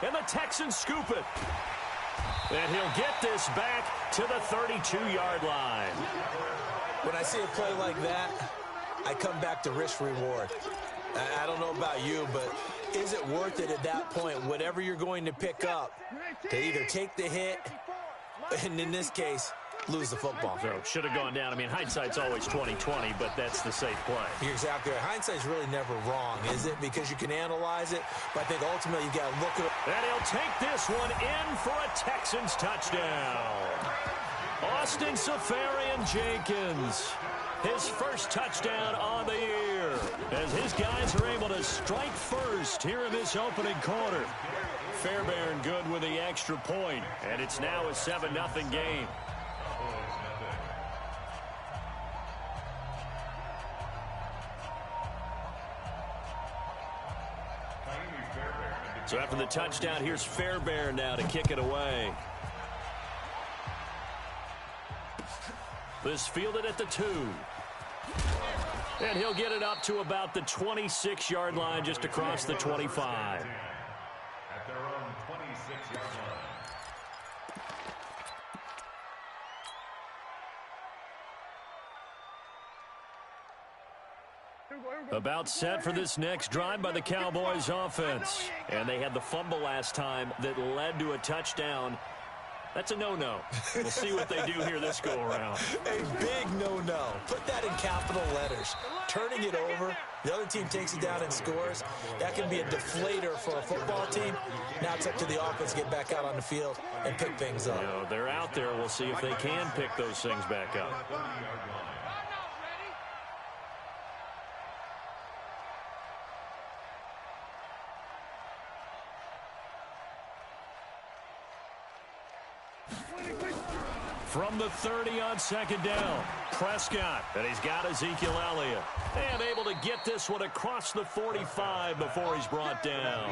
and the Texans scoop it. And he'll get this back to the 32-yard line. When I see a play like that, I come back to risk-reward. I don't know about you, but is it worth it at that point, whatever you're going to pick up, to either take the hit, and in this case, lose the football? So should have gone down. I mean, hindsight's always 20/20, but that's the safe play. You're exactly right. Hindsight's really never wrong, is it? Because you can analyze it, but I think ultimately you got to look at it. And he'll take this one in for a Texans touchdown. Austin Seferian-Jenkins, his first touchdown on the year, as his guys are able to strike first here in this opening quarter. Fairbairn good with the extra point, and it's now a 7-0 game. So after the touchdown, here's Fairbairn now to kick it away. This fielded at the 2. And he'll get it up to about the 26-yard line, just across the 25. At their own 26-yard line. About set for this next drive by the Cowboys offense. And they had the fumble last time that led to a touchdown. That's a no-no. We'll see what they do here this go-around. A big no-no. Put that in capital letters. Turning it over, the other team takes it down and scores. That can be a deflator for a football team. Now it's up to the offense to get back out on the field and pick things up. You know, they're out there. We'll see if they can pick those things back up. From the 30 on second down, Prescott, and he's got Ezekiel Elliott. And able to get this one across the 45 before he's brought down.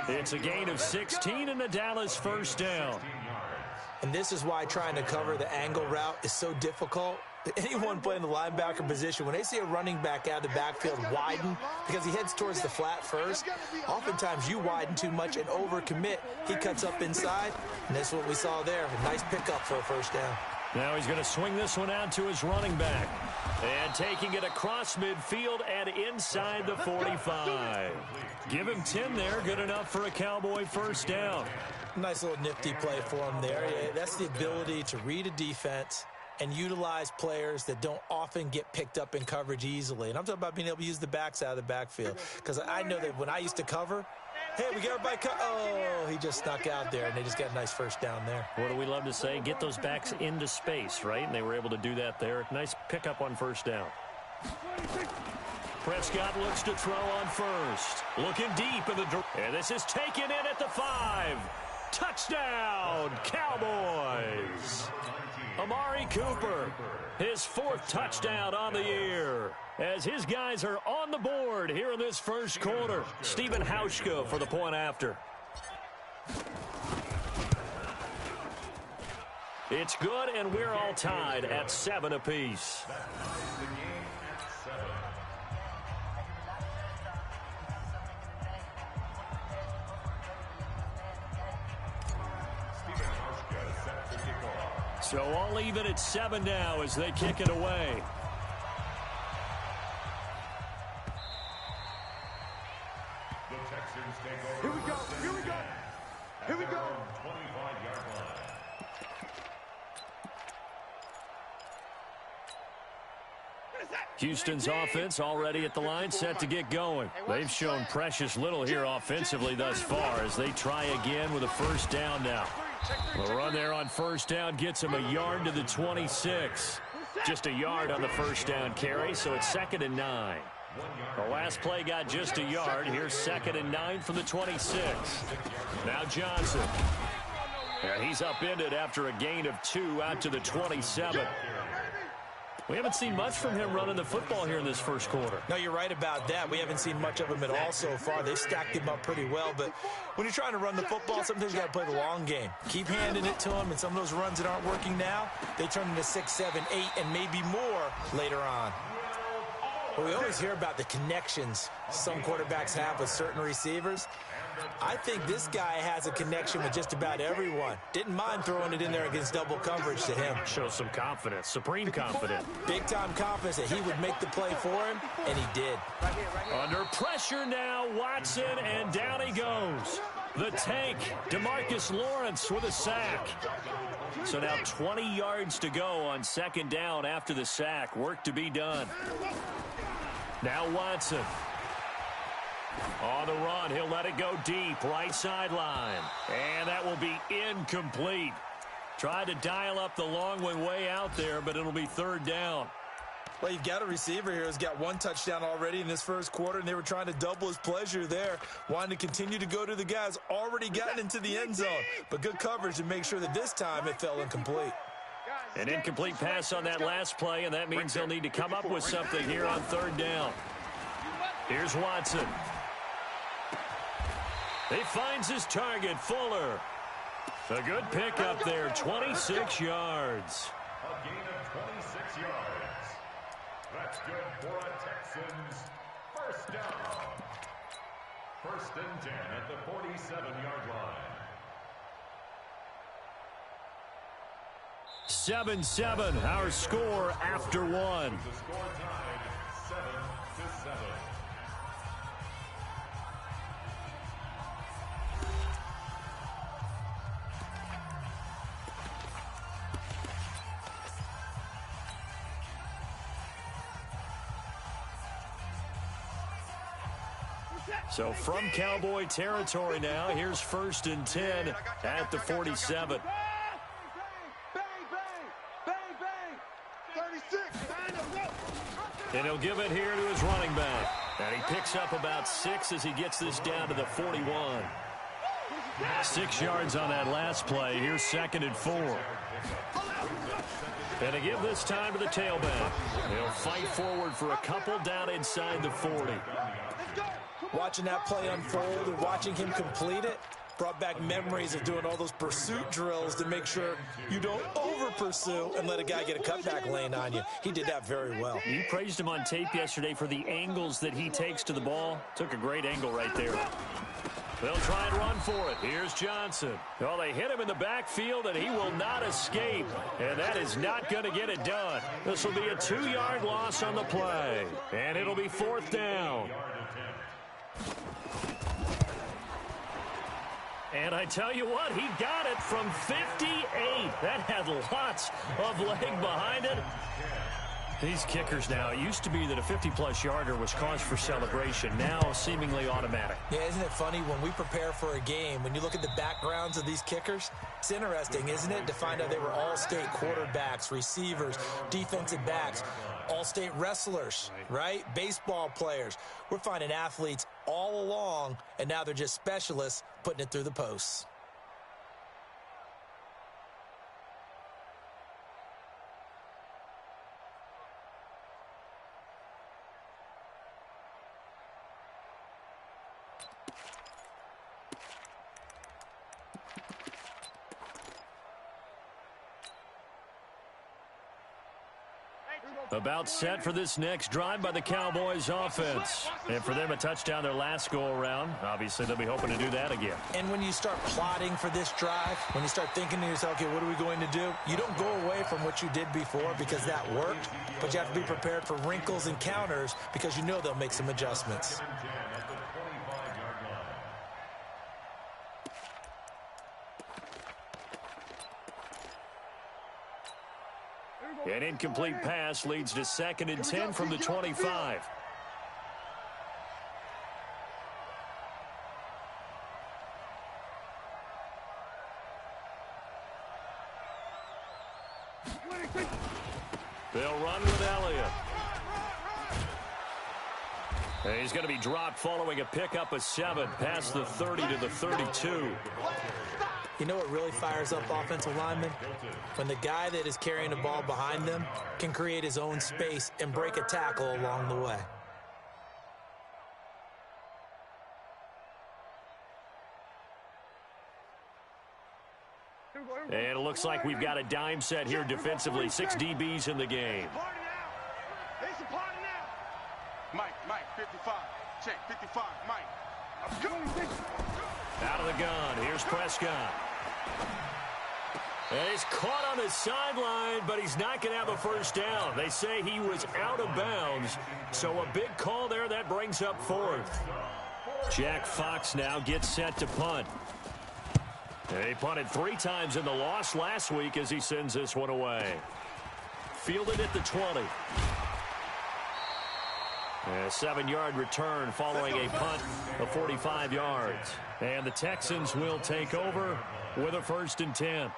It's a gain of 16 and a Dallas first down. And this is why trying to cover the angle route is so difficult. Anyone playing the linebacker position, when they see a running back out of the backfield widen because he heads towards the flat first, oftentimes you widen too much and overcommit. He cuts up inside, and that's what we saw there. A nice pickup for a first down. Now he's going to swing this one out to his running back. And taking it across midfield and inside the 45. Give him 10 there. Good enough for a Cowboy first down. Nice little nifty play for him there. That's the ability to read a defense and utilize players that don't often get picked up in coverage easily. And I'm talking about being able to use the backs out of the backfield. Because I know that when I used to cover, hey, we get everybody oh, he just snuck out there, and they just got a nice first down there. What do we love to say? Get those backs into space, right? And they were able to do that there. Nice pickup on first down. Prescott looks to throw on first. Looking deep in the... And this is taken in at the 5. Touchdown, Cowboys! Amari Cooper, his 4th touchdown on the year, as his guys are on the board here in this first quarter. Stephen Hauschka for the point after. It's good, and we're all tied at 7 apiece. So all even at 7 now as they kick it away. The Texans take over. Here we go. Here we go. Here we go. 25-yard line. Houston's offense already at the line, set to get going. They've shown precious little here offensively thus far as they try again with a first down now. The run there on first down gets him a yard to the 26. Just a yard on the first down carry, so it's 2nd and 9. The last play got just a yard. Here's 2nd and 9 from the 26. Now Johnson. And he's upended after a gain of 2 out to the 27. We haven't seen much from him running the football here in this first quarter. No, you're right about that. We haven't seen much of him at all so far. They've stacked him up pretty well, but when you're trying to run the football, sometimes you got to play the long game. Keep handing it to him, and some of those runs that aren't working now, they turn into 6, 7, 8, and maybe more later on. But we always hear about the connections some quarterbacks have with certain receivers. I think this guy has a connection with just about everyone. Didn't mind throwing it in there against double coverage to him. Shows some confidence, supreme confidence. Big-time confidence that he would make the play for him, and he did. Under pressure now, Watson, and down he goes. The tank, DeMarcus Lawrence with a sack. So now 20 yards to go on second down after the sack. Work to be done. Now Watson. On the run, he'll let it go deep, right sideline. And that will be incomplete. Tried to dial up the long one way out there, but it'll be third down. Well, you've got a receiver here who's got one touchdown already in this first quarter, and they were trying to double his pleasure there, wanting to continue to go to the guys already gotten into the end zone. But good coverage to make sure that this time it fell incomplete. An incomplete pass on that last play, and that means they'll need to come up with something here on third down. Here's Watson. He finds his target, Fuller. A good pickup there, 26 yards. A gain of 26 yards. That's good for a Texans first down. First and 10 at the 47-yard line. 7-7, our score after one. The score tied 7-7. So from Cowboy territory now, here's first and 10 at the 47. And he'll give it here to his running back. And he picks up about 6 as he gets this down to the 41. 6 yards on that last play. Here's second and 4. And to give this time to the tailback. He'll fight forward for a couple down inside the 40. Watching that play unfold and watching him complete it brought back memories of doing all those pursuit drills to make sure you don't over-pursue and let a guy get a cutback lane on you. He did that very well. You praised him on tape yesterday for the angles that he takes to the ball. Took a great angle right there. They'll try and run for it. Here's Johnson. Well, they hit him in the backfield, and he will not escape. And that is not going to get it done. This will be a 2-yard loss on the play. And it'll be fourth down. And I tell you what, he got it from 58. That had lots of leg behind it. These kickers now, it used to be that a 50-plus yarder was cause for celebration. Now seemingly automatic. Yeah, isn't it funny when we prepare for a game, when you look at the backgrounds of these kickers, it's interesting, isn't it, to find out they were all-state quarterbacks, receivers, defensive backs, all-state wrestlers, right? Baseball players. We're finding athletes all along, and now they're just specialists putting it through the posts. About set for this next drive by the Cowboys offense. And for them, a touchdown their last go-around. Obviously, they'll be hoping to do that again. And when you start plotting for this drive, when you start thinking to yourself, okay, what are we going to do? You don't go away from what you did before because that worked, but you have to be prepared for wrinkles and counters because you know they'll make some adjustments. An incomplete pass leads to second and 10 from the 25. They'll run with Elliott. And he's going to be dropped following a pickup of 7 past the 30 to the 32. You know what really fires up offensive linemen? When the guy that is carrying the ball behind them can create his own space and break a tackle along the way. And it looks like we've got a dime set here defensively. 6 DBs in the game. Mike, 55. Check, 55, Mike. Out of the gun. Here's Prescott. And he's caught on the sideline, but he's not going to have a first down. They say he was out of bounds, so a big call there. That brings up fourth. Jack Fox now gets set to punt. And he punted 3 times in the loss last week as he sends this one away. Fielded at the 20. A 7-yard return following a punt of 45 yards. And the Texans will take over with a 1st and 10.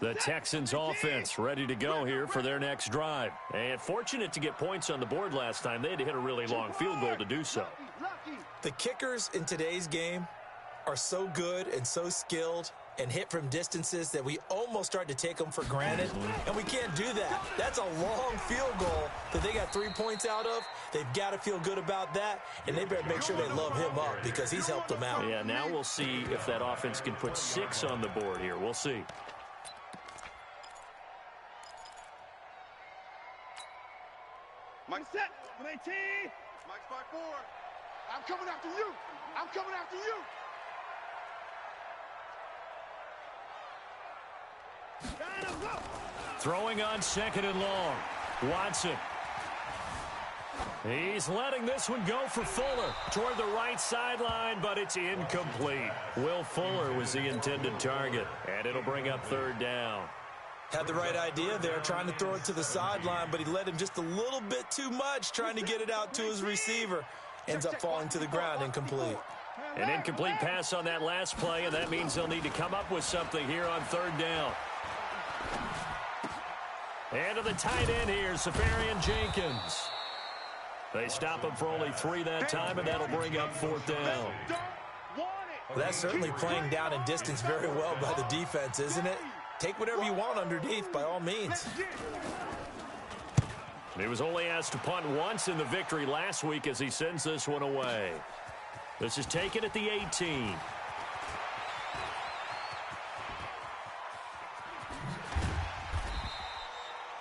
The Texans offense ready to go here for their next drive. And fortunate to get points on the board last time. They had to hit a really long field goal to do so. The kickers in today's game are so good and so skilled and hit from distances that we almost start to take them for granted, and we can't do that. That's a long field goal that they got 3 points out of. They've got to feel good about that, and they better make sure they love him up because he's helped them out. Yeah, now we'll see if that offense can put 6 on the board here. We'll see. Mike set. 18. Mike's by 4. I'm coming after you. I'm coming after you. Throwing on 2nd and long. Watson. He's letting this one go for Fuller toward the right sideline, but it's incomplete. Will Fuller was the intended target, and it'll bring up 3rd down. Had the right idea there, trying to throw it to the sideline, but he let him just a little bit too much, trying to get it out to his receiver. Ends up falling to the ground, incomplete. An incomplete pass on that last play, and that means they'll need to come up with something here on 3rd down. And to the tight end here, Safarian Jenkins. They stop him for only 3 that time, and that'll bring up 4th down. Well, that's certainly playing down in distance very well by the defense, isn't it? Take whatever you want underneath, by all means. He was only asked to punt once in the victory last week as he sends this one away. This is taken at the 18.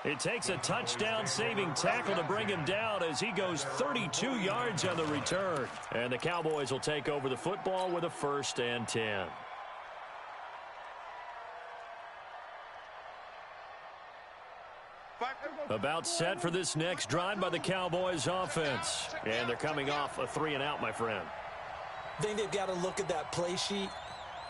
It takes a touchdown-saving tackle to bring him down as he goes 32 yards on the return. And the Cowboys will take over the football with a 1st and 10. About set for this next drive by the Cowboys offense. And they're coming off a 3-and-out, my friend. I think they've got to look at that play sheet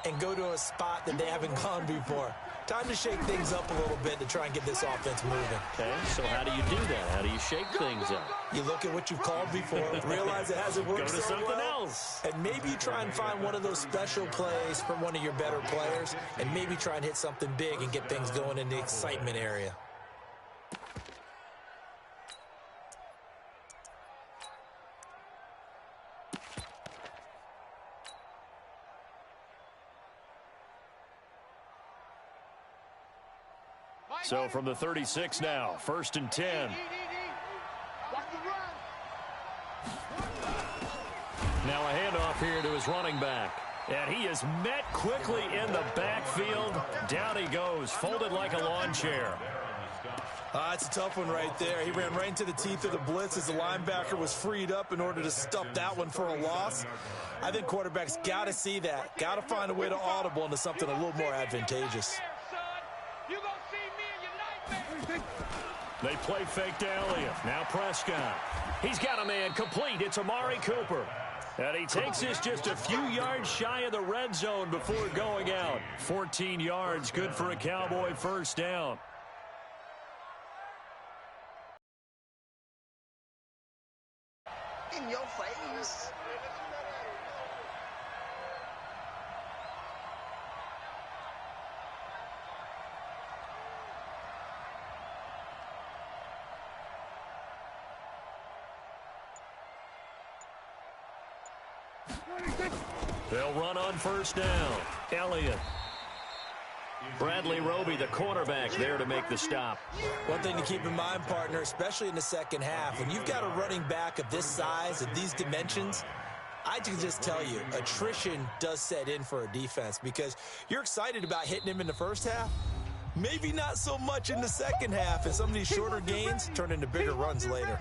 and go to a spot that they haven't gone before. Time to shake things up a little bit to try and get this offense moving. Okay, so how do you do that? How do you shake things up? You look at what you've called before, realize it hasn't worked Go to so something well, else. and maybe you try and find one of those special plays from one of your better players, and maybe try and hit something big and get things going in the excitement area. So from the 36 now, 1st and 10. Now a handoff here to his running back. And he is met quickly in the backfield. Down he goes, folded like a lawn chair. It's a tough one right there. He ran right into the teeth of the blitz as the linebacker was freed up in order to stuff that one for a loss. I think quarterbacks got to see that. Got to find a way to audible into something a little more advantageous. They play fake to Elliott. Now Prescott. He's got a man complete. It's Amari Cooper. And he takes this just a few yards shy of the red zone before going out. 14 yards, good for a Cowboy 1st down. In your face. They'll run on 1st down. Elliott. Bradley Roby, the cornerback, there to make the stop. One thing to keep in mind, partner, especially in the second half, when you've got a running back of this size, of these dimensions, I can just tell you, attrition does set in for a defense because you're excited about hitting him in the first half, Maybe not so much in the second half, and some of these shorter gains turn into bigger runs later.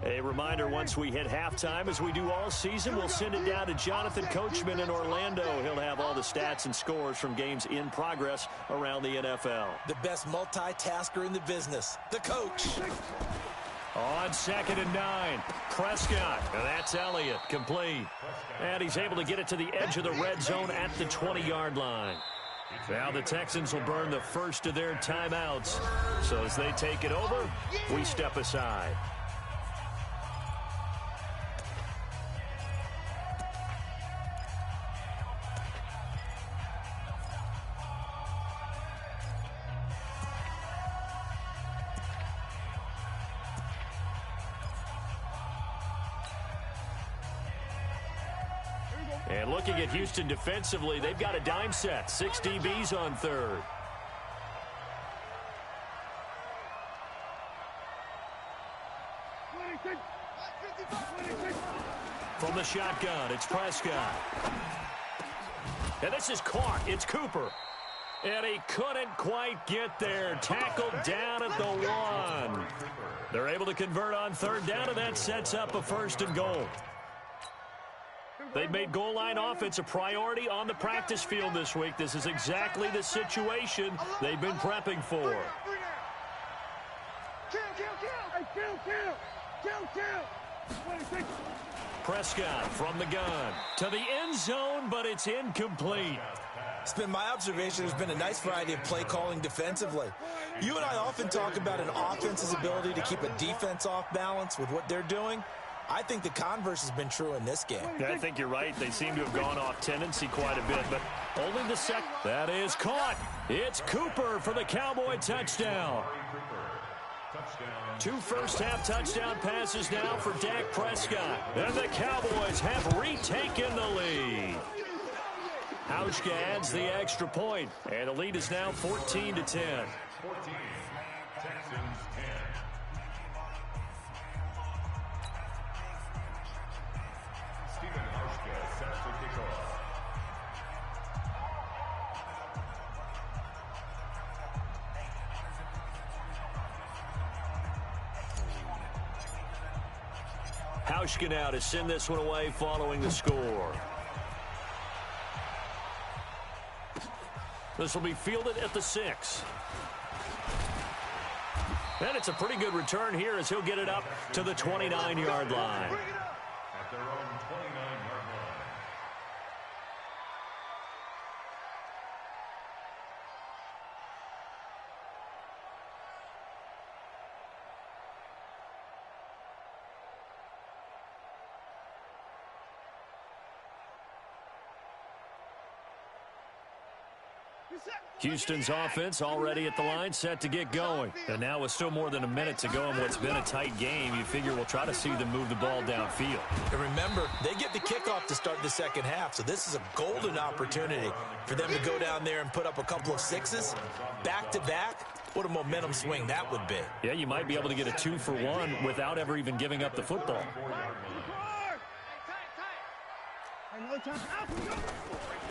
A reminder, once we hit halftime, as we do all season, we'll send it down to Jonathan Coachman in Orlando. He'll have all the stats and scores from games in progress around the NFL. The best multitasker in the business, the coach. On 2nd and 9, Prescott, and that's Elliott, complete. And he's able to get it to the edge of the red zone at the 20-yard line. Now the Texans will burn the first of their timeouts. So as they take it over, we step aside. And looking at Houston defensively, they've got a dime set. 6 DBs on third. From the shotgun, it's Prescott. And this is caught. It's Cooper. And he couldn't quite get there. Tackled down at the 1. They're able to convert on third down, and that sets up a 1st and goal. They've made goal line offense a priority on the practice field this week. This is exactly the situation they've been prepping for. Prescott from the gun to the end zone, but it's incomplete. It's been my observation there's been a nice variety of play calling defensively. You and I often talk about an offense's ability to keep a defense off balance with what they're doing. I think the converse has been true in this game. Yeah, I think you're right. They seem to have gone off tendency quite a bit, but only the second. That is caught. It's Cooper for the Cowboy touchdown. 2 first-half touchdown passes now for Dak Prescott. And the Cowboys have retaken the lead. Hauschka adds the extra point, and the lead is now 14-10. 14, Texans 10. Stephen Hauschka sets the kickoff. Hauschka now to send this one away following the score. This will be fielded at the 6. And it's a pretty good return here as he'll get it up to the 29-yard line. At their own 29-yard line. Houston's offense already at the line, set to get going. And now with still more than a minute to go in what's been a tight game, you figure we'll try to see them move the ball downfield. And remember, they get the kickoff to start the second half, so this is a golden opportunity for them to go down there and put up a couple of 6s back-to-back. What a momentum swing that would be. Yeah, you might be able to get a 2-for-1 without ever even giving up the football.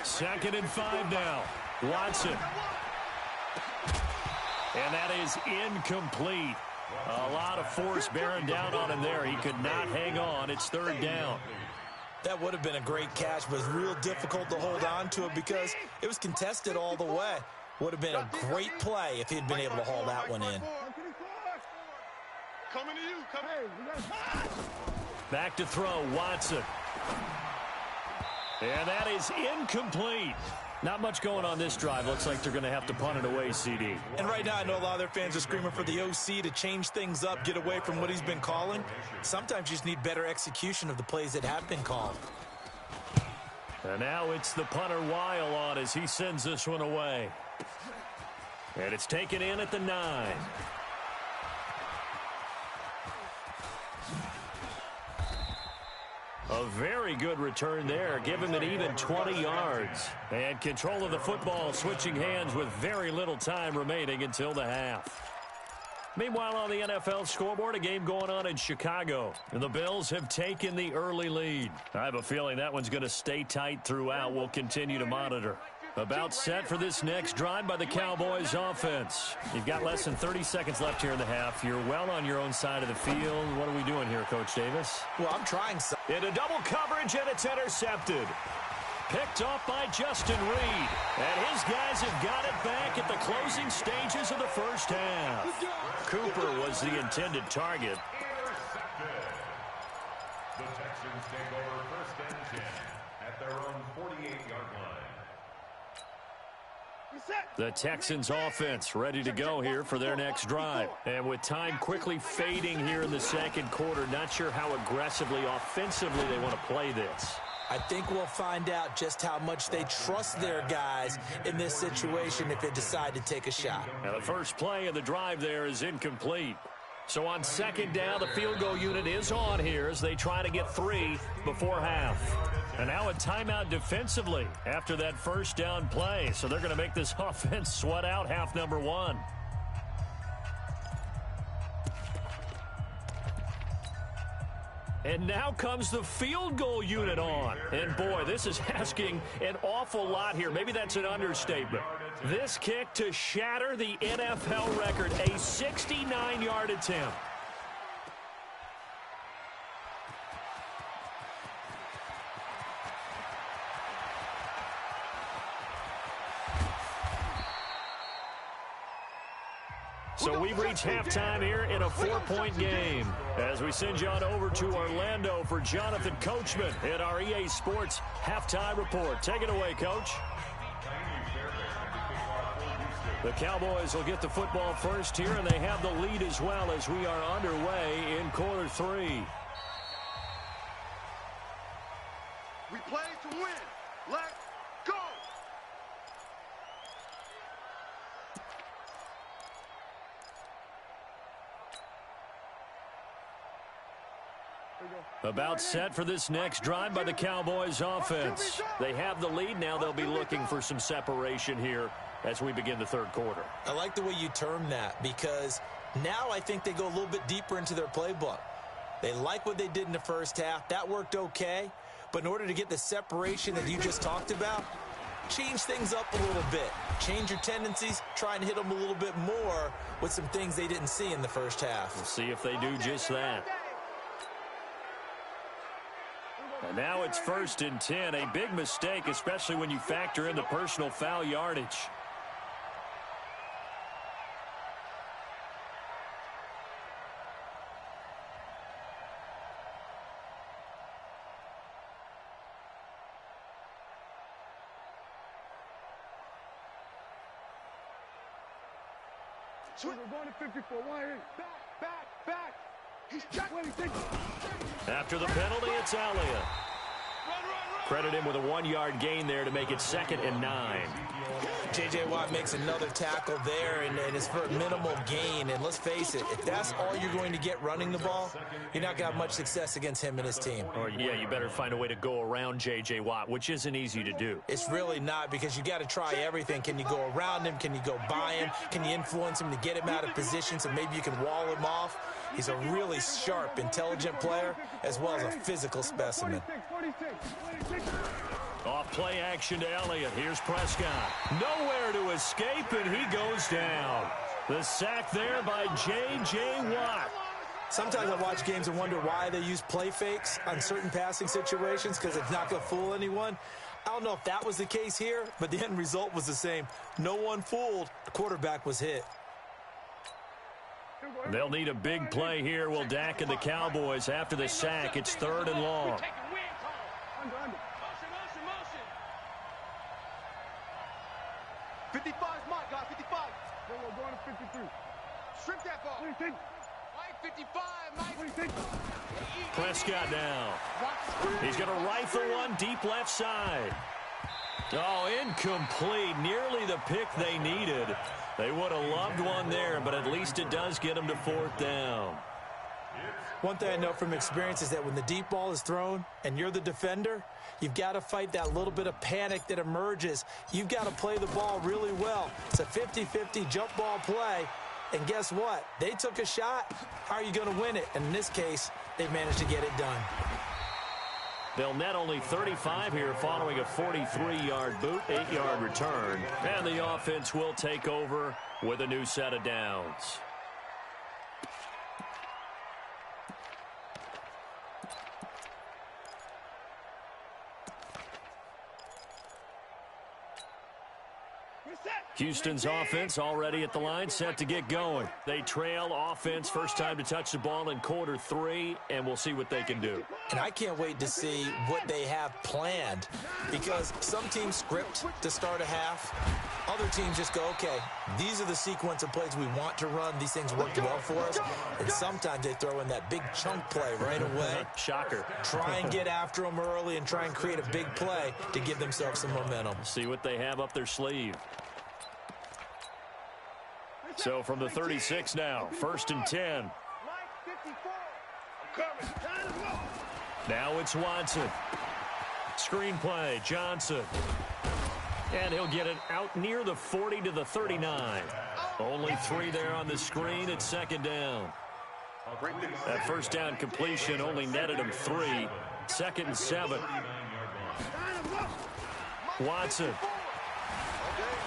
2nd and 5 now. Watson. And that is incomplete. A lot of force bearing down on him there. He could not hang on. It's 3rd down. That would have been a great catch, but it's real difficult to hold on to it because it was contested all the way. Would have been a great play if he'd been able to haul that one in. Coming to you. Come Back to throw, Watson. And that is incomplete. Not much going on this drive. Looks like they're going to have to punt it away, CD. And right now, I know a lot of their fans are screaming for the OC to change things up, get away from what he's been calling. Sometimes you just need better execution of the plays that have been called. And now it's the punter Weil on as he sends this one away. And it's taken in at the 9. A very good return there. Give him an even 20 yards. And control of the football switching hands with very little time remaining until the half. Meanwhile, on the NFL scoreboard, a game going on in Chicago. And the Bills have taken the early lead. I have a feeling that one's going to stay tight throughout. We'll continue to monitor. About set for this next drive by the Cowboys offense. You've got less than 30 seconds left here in the half. You're well on your own side of the field. What are we doing here, Coach Davis? Well, I'm trying something. Into double coverage, and it's intercepted. Picked off by Justin Reed. And his guys have got it back at the closing stages of the first half. Cooper was the intended target. The Texans take over 1st and 10 at their own 48-yard line. The Texans offense ready to go here for their next drive. And with time quickly fading here in the second quarter, not sure how aggressively, offensively they want to play this. I think we'll find out just how much they trust their guys in this situation if they decide to take a shot. Now the first play of the drive there is incomplete. So on second down, the field goal unit is on here as they try to get 3 before half. And now a timeout defensively after that first down play. So they're going to make this offense sweat out half number 1. And now comes the field goal unit on. And boy, this is asking an awful lot here. Maybe that's an understatement. This kick to shatter the NFL record, a 69-yard attempt. So we've reached halftime here in a 4-point game. As we send you on over to Orlando for Jonathan Coachman at our EA Sports Halftime Report. Take it away, Coach. The Cowboys will get the football first here, and they have the lead as well as we are underway in quarter 3. We play to win. Let's go. About set for this next drive by the Cowboys offense. They have the lead. Now they'll be looking for some separation here as we begin the third quarter. I like the way you term that because now I think they go a little bit deeper into their playbook. They like what they did in the first half. That worked okay. But in order to get the separation that you just talked about, change things up a little bit. Change your tendencies. Try and hit them a little bit more with some things they didn't see in the first half. We'll see if they do just that. And now it's 1st and 10. A big mistake, especially when you factor in the personal foul yardage. We're going to 54. Back. He's After the penalty, it's Elliott. Credit him with a 1-yard gain there to make it 2nd and 9. J.J. Watt makes another tackle there, and it's for a minimal gain. And let's face it, if that's all you're going to get running the ball, you're not going to have much success against him and his team. Or, yeah, you better find a way to go around J.J. Watt, which isn't easy to do. It's really not because you got to try everything. Can you go around him? Can you go by him? Can you influence him to get him out of position so maybe you can wall him off? He's a really sharp, intelligent player as well as a physical specimen. Off play action to Elliott. Here's Prescott. Nowhere to escape, and he goes down. The sack there by J.J. Watt. Sometimes I watch games and wonder why they use play fakes on certain passing situations because it's not going to fool anyone. I don't know if that was the case here, but the end result was the same. No one fooled. The quarterback was hit. They'll need a big play here, will Dak and the Cowboys. After the sack, it's 3rd and long. 55 is mine, guys. 55. We're going to 53. Strip that ball. 55, Mike. Prescott now. He's going to rifle one deep left side. Oh, incomplete. Nearly the pick they needed. They would have loved one there, but at least it does get them to 4th down. One thing I know from experience is that when the deep ball is thrown and you're the defender, you've got to fight that little bit of panic that emerges. You've got to play the ball really well. It's a 50-50 jump ball play, And guess what? They took a shot. How are you going to win it? And in this case, they've managed to get it done. They'll net only 35 here following a 43-yard boot, 8-yard return. And the offense will take over with a new set of downs. Houston's offense already at the line, set to get going. They trail offense, first time to touch the ball in quarter 3, and we'll see what they can do. And I can't wait to see what they have planned, because some teams script to start a half. Other teams just go, okay, these are the sequence of plays we want to run. These things worked well for us. And sometimes they throw in that big chunk play right away. Shocker. Try and get after them early and try and create a big play to give themselves some momentum. See what they have up their sleeve. So from the 36 now, 1st and 10. Now it's Watson. Screenplay, Johnson. And he'll get it out near the 40 to the 39. Only 3 there on the screen at 2nd down. That first down completion only netted him 3. 2nd and 7. Watson.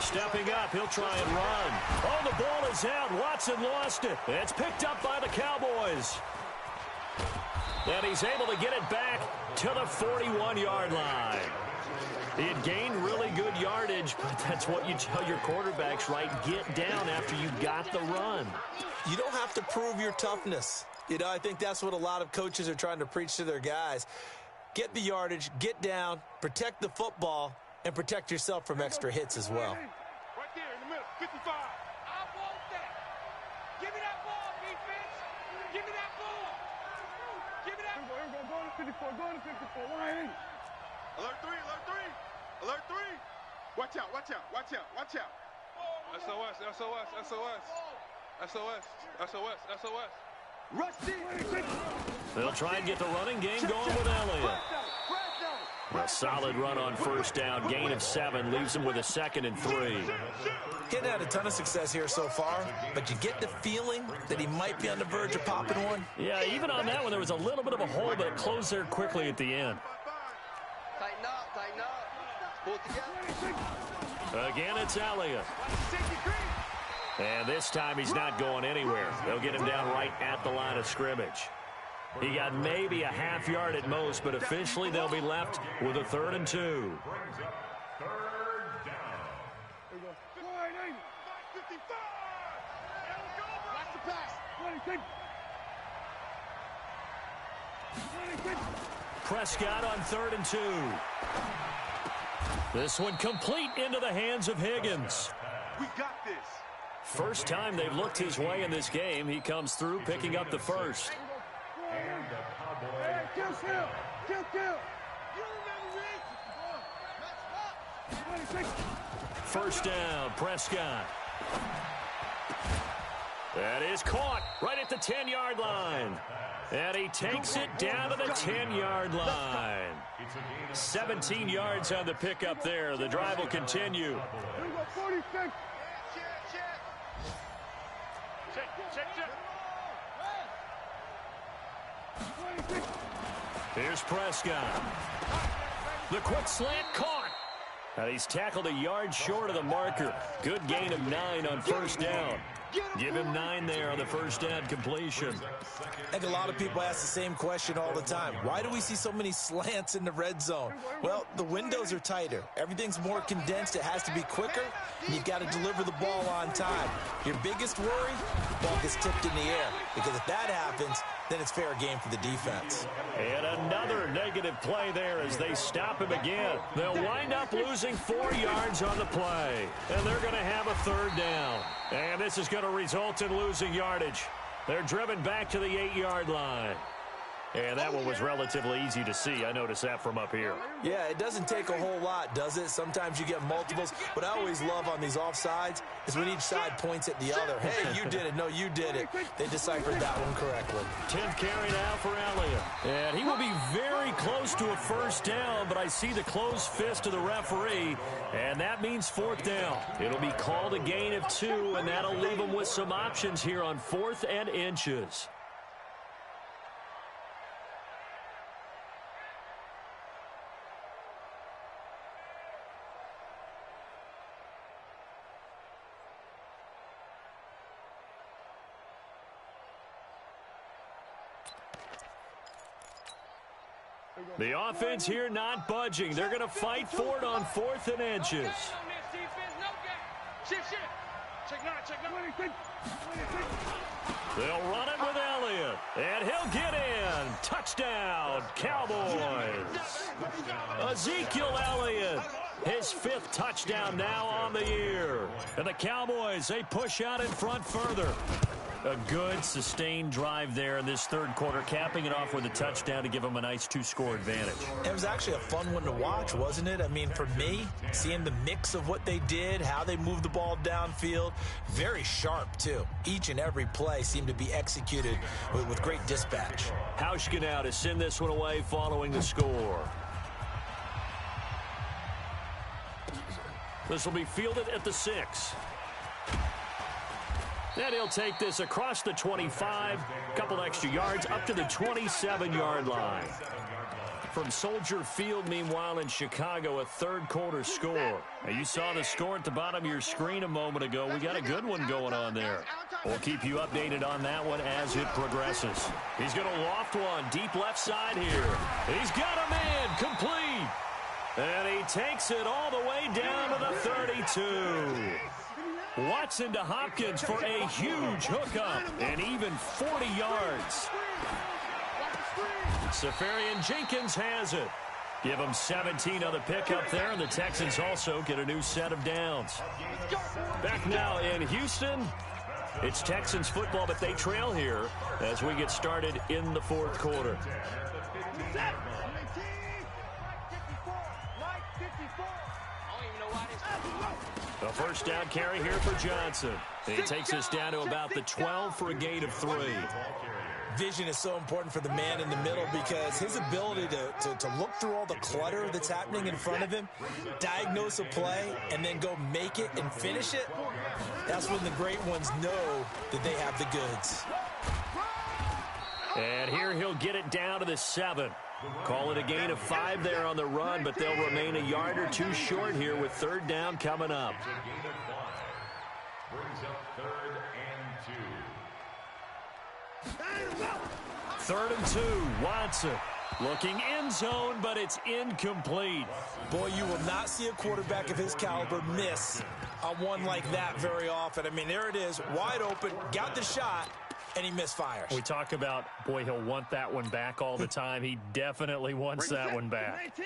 Stepping up, he'll try and run. Oh, the ball is out. Watson lost it. It's picked up by the Cowboys. And he's able to get it back to the 41-yard line. He had gained really good yardage, but that's what you tell your quarterbacks, right? Get down after you got the run. You don't have to prove your toughness. You know, I think that's what a lot of coaches are trying to preach to their guys. Get the yardage, get down, protect the football, and protect yourself from extra hits as well. Right there in the middle, 55. I want that. Give me that ball, defense. Give me that ball. Give me that. Go to 54, go to 54. Why ain't? Alert 3, alert 3. Alert 3. Watch out, watch out, watch out, watch out. SOS, SOS, SOS. SOS, SOS, SOS. Rusty. They'll try and get the running game going with Elliott. A solid run on 1st down, gain of 7, leaves him with a 2nd and 3. He hadn't had a ton of success here so far, but you get the feeling that he might be on the verge of popping one. Yeah, even on that one, there was a little bit of a hole, but it closed there quickly at the end. Tighten up, tighten up. Pull together. Again, it's Elliott. And this time he's not going anywhere. They'll get him down right at the line of scrimmage. He got maybe a half yard at most, but officially they'll be left with a 3rd and 2. Brings up 3rd down. Watch the pass. Prescott on 3rd and 2. This one complete into the hands of Higgins. We got this. First time they've looked his way in this game. He comes through picking up the 1st. And the Cowboys. Kill. You remember me? 1st down, Prescott. That is caught right at the 10-yard line. And he takes it down to the 10-yard line. 17 yards on the pickup there. The drive will continue. 46. Here's Prescott. The quick slant caught. He's tackled a yard short of the marker. Good gain of 9 on 1st down. Give him 9 there on the 1st down completion. I think a lot of people ask the same question all the time. Why do we see so many slants in the red zone? Well, the windows are tighter. Everything's more condensed. It has to be quicker, and you've got to deliver the ball on time. Your biggest worry, the ball gets tipped in the air, because if that happens, then it's fair game for the defense. And another negative play there as they stop him again. They'll wind up losing 4 yards on the play, and they're going to have a 3rd down. And this is going to result in losing yardage. They're driven back to the 8-yard line. And that one was relatively easy to see. I noticed that from up here. Yeah, it doesn't take a whole lot, does it? Sometimes you get multiples. What I always love on these offsides is when each side points at the other. Hey, you did it. No, you did it. They deciphered that one correctly. 10th carry now for Elliott. And he will be very close to a first down, but I see the closed fist of the referee, and that means 4th down. It'll be called a gain of 2, and that'll leave them with some options here on 4th and inches. The offense here not budging. They're going to fight for it on 4th and inches. They'll run it with Elliott, and he'll get in. Touchdown, Cowboys. Ezekiel Elliott, his 5th touchdown now on the year. And the Cowboys, they push out in front further. A good, sustained drive there in this 3rd quarter, capping it off with a touchdown to give them a nice 2-score advantage. It was actually a fun one to watch, wasn't it? I mean, for me, seeing the mix of what they did, how they moved the ball downfield, very sharp, too. Each and every play seemed to be executed with great dispatch. Hauschka now to send this one away following the score. This will be fielded at the 6. Then he'll take this across the 25, couple extra yards, up to the 27-yard line. From Soldier Field, meanwhile, in Chicago, a 3rd quarter score. Now, you saw the score at the bottom of your screen a moment ago. We got a good one going on there. We'll keep you updated on that one as it progresses. He's going to loft one deep left side here. He's got a man complete. And he takes it all the way down to the 32. Watson to Hopkins for a huge hookup and even 40 yards. Safarian Jenkins has it. Give them 17 on the pickup there, and the Texans also get a new set of downs. Back now in Houston, it's Texans football, but they trail here as we get started in the 4th quarter. A first down carry here for Johnson. And he takes us down to about the 12 for a gain of 3. Vision is so important for the man in the middle because his ability to look through all the clutter that's happening in front of him, diagnose a play, and then go make it and finish it, that's when the great ones know that they have the goods. And here he'll get it down to the 7. Call it a gain of 5 there on the run, but they'll remain a yard or 2 short here with 3rd down coming up. Brings up 3rd and 2. 3rd and 2, Watson. Looking end zone, but it's incomplete. Boy, you will not see a quarterback of his caliber miss on one like that very often. I mean, there it is, wide open, got the shot, and he misfires. We talk about, boy, he'll want that one back all the time. He definitely wants that one back.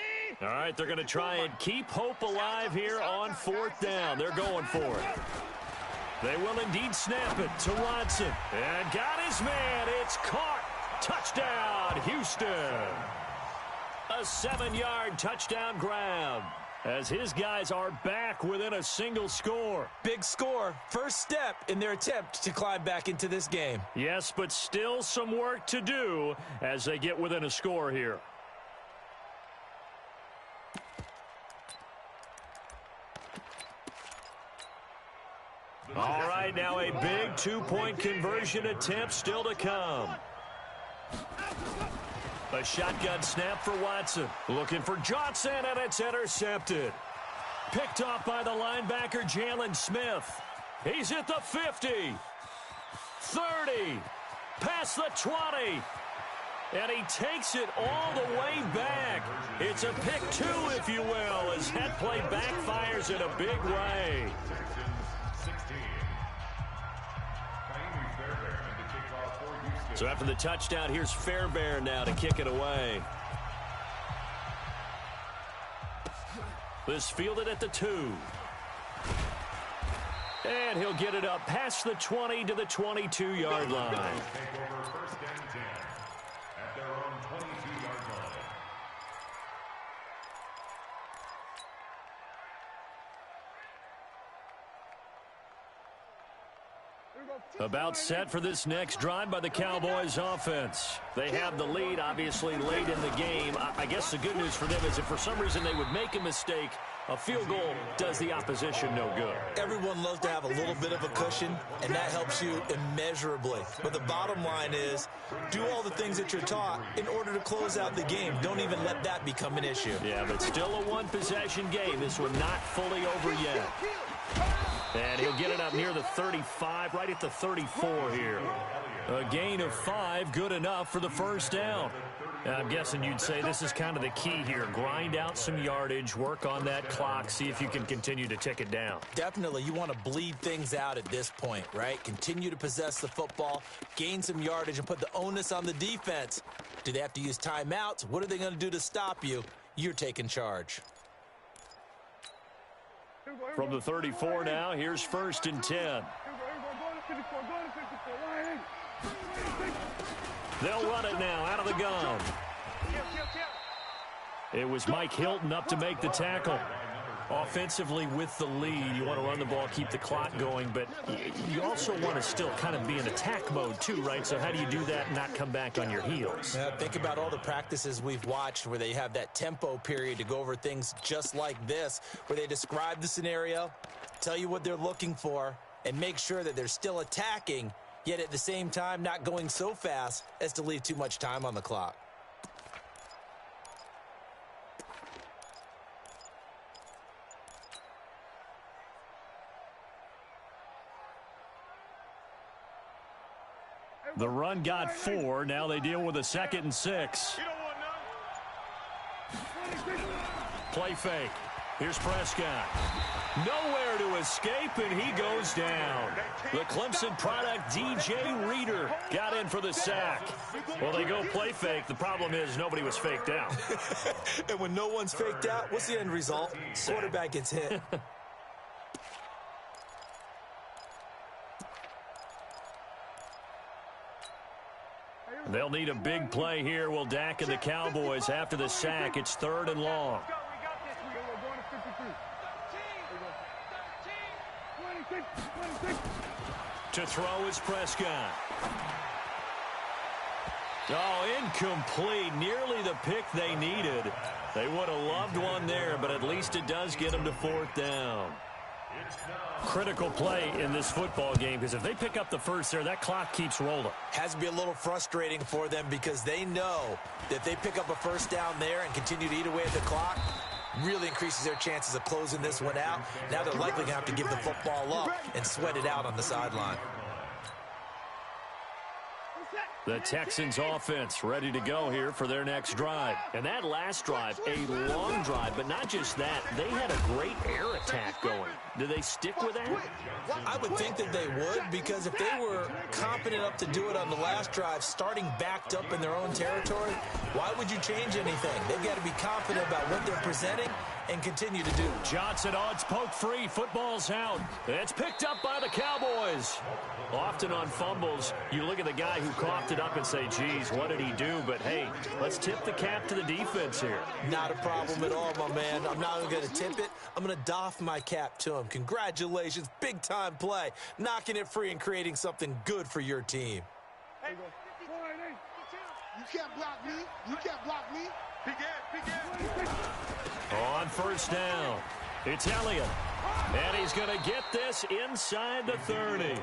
All right, they're going to try and keep hope alive here on 4th down. They're going for it. They will indeed snap it to Watson. And got his man. It's caught. Touchdown, Houston. A 7-yard touchdown grab as his guys are back within a single score. Big score. First step in their attempt to climb back into this game. Yes, but still some work to do as they get within a score here. All right, now a big 2-point conversion attempt still to come. A shotgun snap for Watson. Looking for Johnson, and it's intercepted. Picked off by the linebacker, Jalen Smith. He's at the 50. 30. Past the 20. And he takes it all the way back. It's a pick 2, if you will, as that play backfires in a big way. So after the touchdown, here's Fairbairn now to kick it away. This fielded at the 2. And he'll get it up past the 20 to the 22-yard line. Take over 1st and 10 at their own About set for this next drive by the Cowboys offense. They have the lead, obviously, late in the game. I guess the good news for them is if for some reason they would make a mistake, a field goal does the opposition no good. Everyone loves to have a little bit of a cushion, and that helps you immeasurably. But the bottom line is, do all the things that you're taught in order to close out the game. Don't even let that become an issue. Yeah, but still a one-possession game. This one not fully over yet. And he'll get it up near the 35, right at the 34 here. A gain of 5, good enough for the first down. I'm guessing you'd say this is kind of the key here. Grind out some yardage, work on that clock, see if you can continue to tick it down. Definitely. You want to bleed things out at this point, right? Continue to possess the football, gain some yardage, and put the onus on the defense. Do they have to use timeouts? What are they going to do to stop you? You're taking charge. From the 34 now, here's 1st and 10. They'll run it now out of the gun. It was Mike Hilton up to make the tackle. Offensively with the lead, you want to run the ball, keep the clock going, but you also want to still kind of be in attack mode too, right? So how do you do that and not come back on your heels? Think about all the practices we've watched where they have that tempo period to go over things just like this, where they describe the scenario, tell you what they're looking for, and make sure that they're still attacking, yet at the same time not going so fast as to leave too much time on the clock. The run got 4. Now they deal with a 2nd and 6. Play fake. Here's Prescott. Nowhere to escape, and he goes down. The Clemson product, DJ Reader, got in for the sack. Well, they go play fake. The problem is nobody was faked out. And when no one's faked out, what's the end result? Quarterback gets hit. They'll need a big play here. Will Dak and the Cowboys after the sack. It's 3rd and long. To throw is Prescott. Oh, incomplete. Nearly the pick they needed. They would have loved one there, but at least it does get them to 4th down. Critical play in this football game, because if they pick up the first there, that clock keeps rolling. Has to be a little frustrating for them because they know that if they pick up a first down there and continue to eat away at the clock, really increases their chances of closing this one out. Now they're likely going to have to give the football up and sweat it out on the sideline. The Texans offense ready to go here for their next drive. And that last drive, a long drive, but not just that. They had a great air attack going. Do they stick with that? I would think that they would, because if they were confident enough to do it on the last drive, starting backed up in their own territory, why would you change anything? They've got to be confident about what they're presenting and continue to do. Johnson, it's poked free. Football's out. It's picked up by the Cowboys. Often on fumbles, you look at the guy who coughed it up and say, geez, what did he do? But, hey, let's tip the cap to the defense here. Not a problem at all, my man. I'm not even going to tip it. I'm going to doff my cap to him. Congratulations. Big-time play. Knocking it free and creating something good for your team. Hey, you can't block me. You can't block me. On 1st down, it's Elliott. And he's going to get this inside the 30.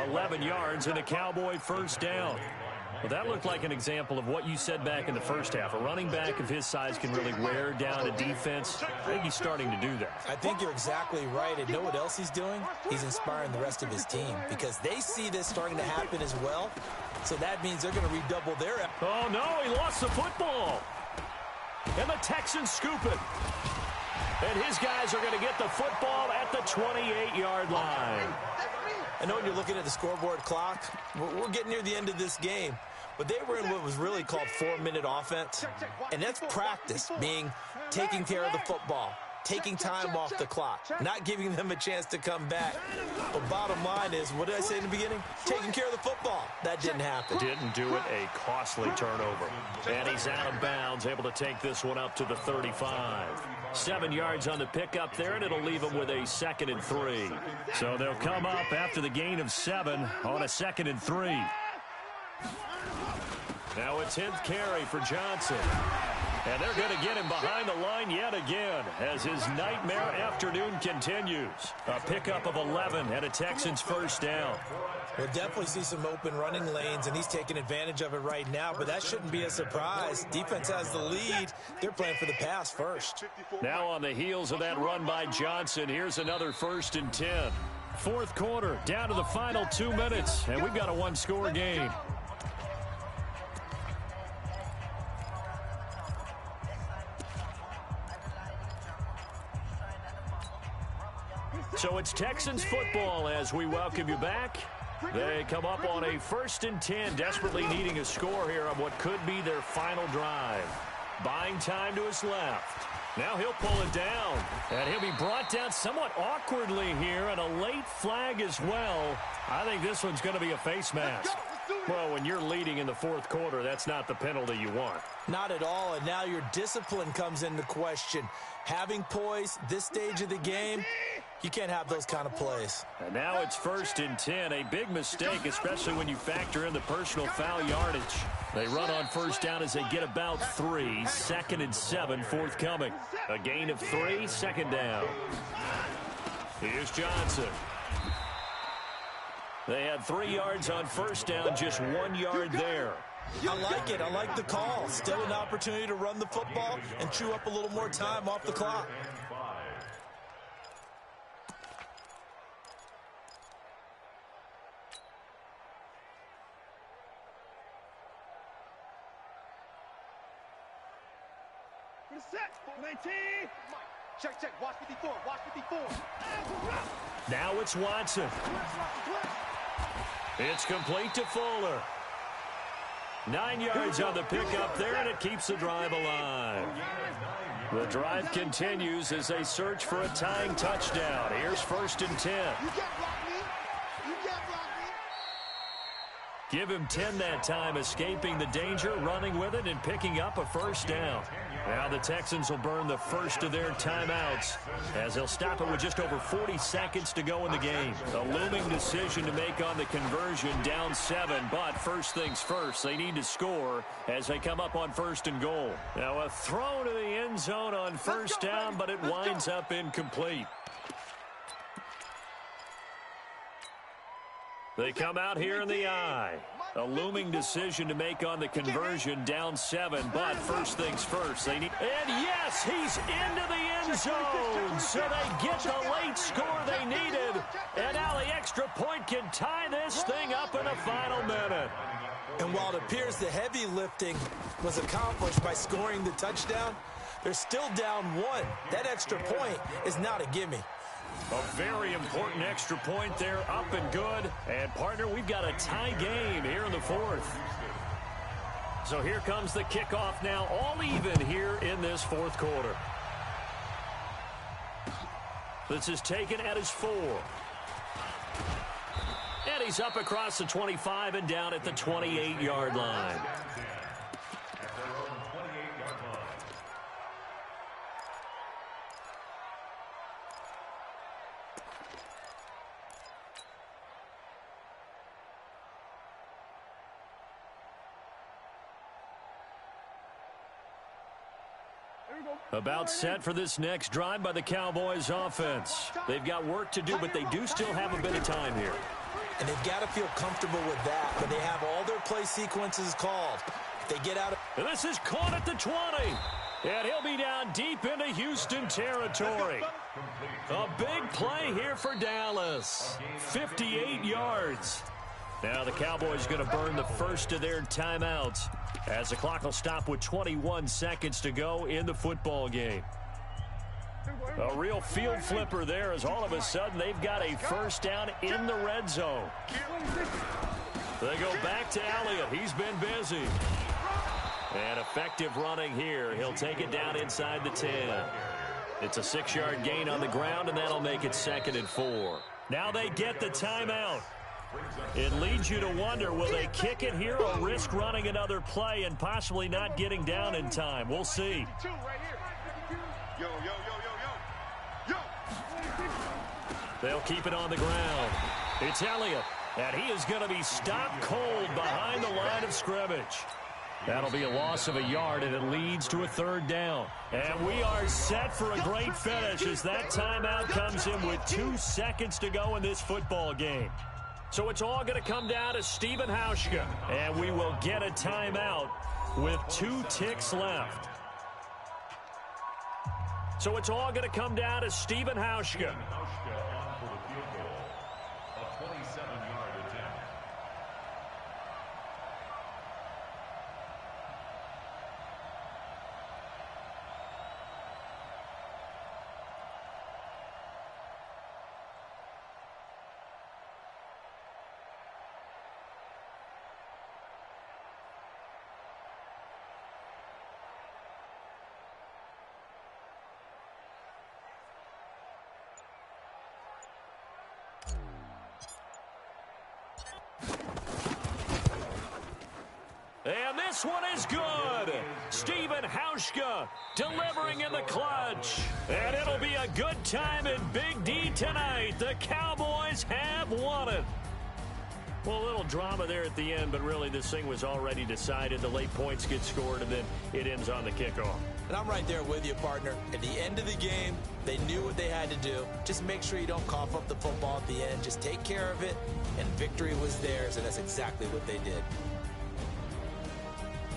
11 yards and a Cowboy 1st down. Well, that looked like an example of what you said back in the first half. A running back of his size can really wear down a defense. I think he's starting to do that. I think you're exactly right. And know what else he's doing? He's inspiring the rest of his team because they see this starting to happen as well. So that means they're going to redouble their effort. Oh, no, he lost the football. And the Texans scoop it. And his guys are going to get the football at the 28-yard line. I know when you're looking at the scoreboard clock, we're getting near the end of this game. But they were in what was really called 4-minute offense. And that's practice, being taking care of the football, taking time off the clock, not giving them a chance to come back. But bottom line is, what did I say in the beginning? Taking care of the football. That didn't happen. Didn't do it. A costly turnover. And he's out of bounds, able to take this one up to the 35. 7 yards on the pickup there, and it'll leave him with a 2nd and 3. So they'll come up after the gain of 7 on a 2nd and 3. Now a 10th carry for Johnson. And they're going to get him behind the line yet again as his nightmare afternoon continues. A pickup of 11 and a Texans first down. We'll definitely see some open running lanes, and he's taking advantage of it right now, but that shouldn't be a surprise. Defense has the lead. They're playing for the pass first. Now on the heels of that run by Johnson, here's another 1st and 10. Fourth quarter, down to the final 2 minutes, and we've got a one-score game. So it's Texans football as we welcome you back. They come up on a 1st and 10, desperately needing a score here on what could be their final drive. Buying time to his left. Now he'll pull it down, and he'll be brought down somewhat awkwardly here, and a late flag as well. I think this one's going to be a face mask. Well, when you're leading in the fourth quarter, that's not the penalty you want. Not at all, and now your discipline comes into question. Having poise this stage of the game, you can't have those kind of plays. And now it's 1st and 10, a big mistake, especially when you factor in the personal foul yardage. They run on 1st down as they get about 3. 2nd and 7 forthcoming. A gain of 3, 2nd down. Here's Johnson. They had 3 yards on 1st down, just 1 yard there. I like it. I like the call. Still an opportunity to run the football and chew up a little more time off the clock. Set. 19. Check. Watch 54. Watch 54. Now it's Watson. It's complete to Fuller. 9 yards on the pickup there, and it keeps the drive alive. The drive continues as they search for a tying touchdown. Here's 1st and 10. Give him 10 that time, escaping the danger, running with it, and picking up a 1st down. Now the Texans will burn the first of their timeouts as they'll stop it with just over 40 seconds to go in the game. A looming decision to make on the conversion, down 7, but first things first, they need to score as they come up on 1st and goal. Now a throw to the end zone on 1st down, but it winds up incomplete. They come out here in the eye. A looming decision to make on the conversion, down 7, but first things first. They need, and yes, he's into the end zone, so they get the late score they needed. And now the extra point can tie this thing up in the final minute. And while it appears the heavy lifting was accomplished by scoring the touchdown, they're still down 1. That extra point is not a gimme. A very important extra point there, up and good. And, partner, we've got a tie game here in the fourth. So here comes the kickoff now, all even here in this fourth quarter. This is taken at his 4. And he's up across the 25 and down at the 28-yard line. About set for this next drive by the Cowboys offense. They've got work to do, but they do still have a bit of time here. And they've got to feel comfortable with that, but they have all their play sequences called. If they get out of... And this is caught at the 20. And he'll be down deep into Houston territory. A big play here for Dallas. 58 yards. Now the Cowboys going to burn the first of their timeouts as the clock will stop with 21 seconds to go in the football game. A real field flipper there as all of a sudden they've got a first down in the red zone. They go back to Elliott. He's been busy. And effective running here. He'll take it down inside the 10. It's a 6-yard gain on the ground, and that'll make it 2nd and 4. Now they get the timeout. It leads you to wonder, will they kick it here or risk running another play and possibly not getting down in time? We'll see. They'll keep it on the ground. It's Elliott, and he is going to be stopped cold behind the line of scrimmage. That'll be a loss of a yard, and it leads to a 3rd down. And we are set for a great finish as that timeout comes in with 2 seconds to go in this football game. So it's all going to come down to Stephen Hauschka, and we will get a timeout with 2 ticks left. So it's all going to come down to Stephen Hauschka. Hauschka on for the field goal. A 27-yard attempt. And this one is good. Stephen Hauschka delivering in the clutch. And it'll be a good time in Big D tonight. The Cowboys have won it. Well, a little drama there at the end, but really this thing was already decided. The late points get scored, and then it ends on the kickoff. And I'm right there with you, partner. At the end of the game, they knew what they had to do. Just make sure you don't cough up the football at the end. Just take care of it, and victory was theirs, and that's exactly what they did.